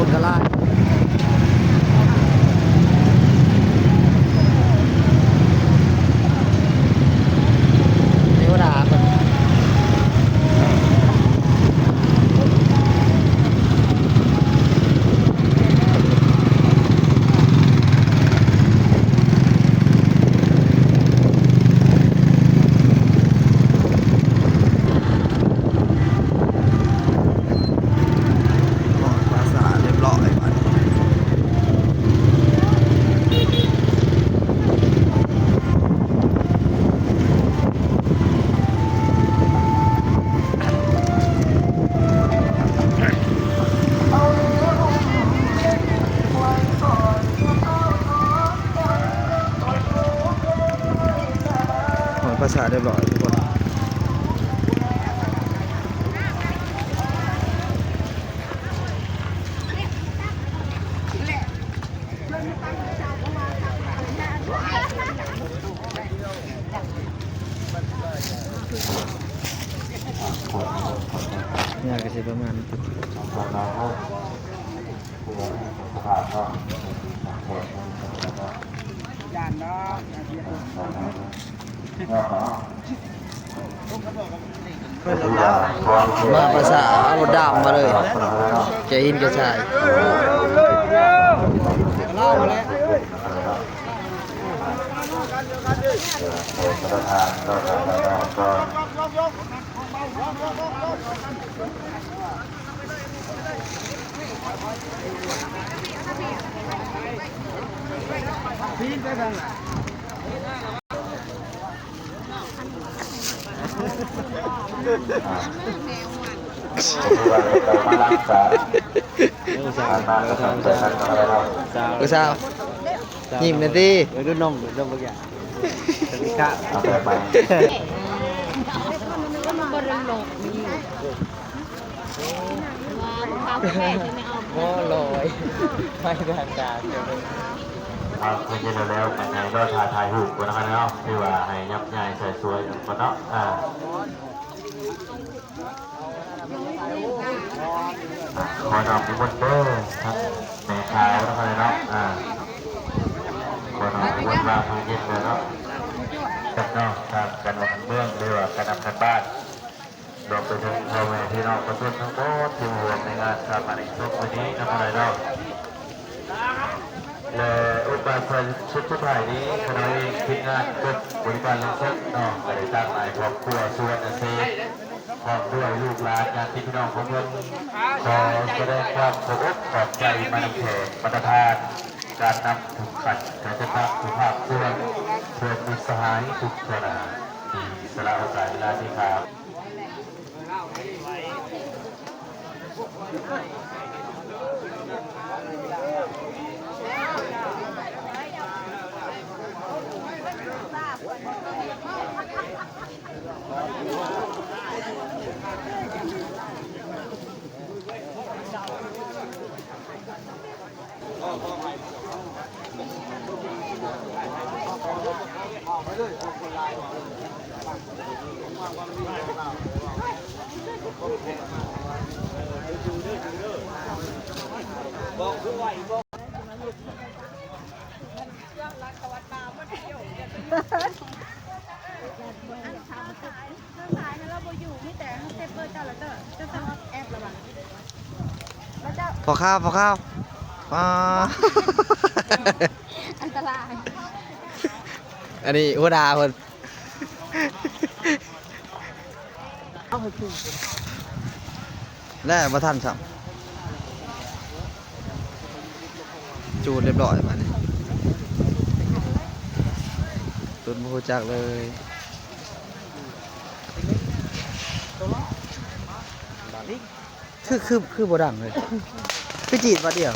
คนก็ไล่เทวดาคนภาษาเรียบร้อยทุกคนเนี่ยก็สิประมาณมาภาษาเอารถดาวมาเลยแกอินแกชายกูสาวยิ้มหน่อยดิดูนมดูบางอย่างสวัสดีครับเอาไปโม่ลอยไม่ได้การครับเพื่อนแล้วมันไงก็ถ่ายหูกกันนะครับเนาะที่ว่าให้ยับใหญ่ใส่สวยกันเนาะขอนำนิมนต์เด้อครับในขาวนะครับเนาะขอนำนิมนต์มาทางเย็นเลยเนาะกันเนาะทางกันวันเมืองหรือว่าการนำกันบ้านรวมไปถึงพ่อแม่พี่น้องประชาชนทั้งหมดที่รวมในงานสถาปนิกทุกวันนี้นะครับเนาะและอุปกรณ์ชุดสุดท้ายนี้คณะทีมงานกดบริการลงทุนเนาะได้ตั้งหลายครอบครัวส่วนเซฟพร้อมด้วยลูกหลานญาติพี่น้องของเพื่อนขอแสดงความเคารพขอบใจมาในเขตมาตรฐานการนำถุงขัดการจัดตั้งสุภาพส่วนเพื่อมิตรสหายทุกขณะที่สละโอกาสเวลาที่ครับบอกด้วยบอกพอข้าวอันตรายอันนี้หัวดาคนแล้วมาทันสัมจูดเรียบร้อยมาเนี่ยตุนมูจักเลยคือบ่ดังเลยคือจีดมาเดียว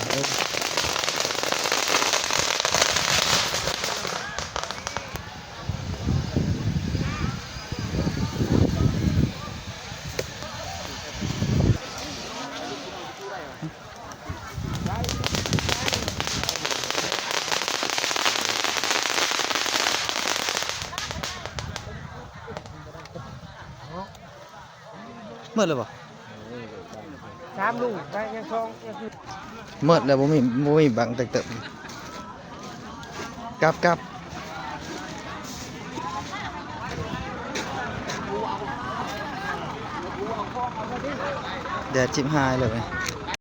เมื่อเลยบ่3 ลูกได้ยัง2ยัง หมดแล้วบ่มีบังตึกตึกกลับแดดชิบหายเลย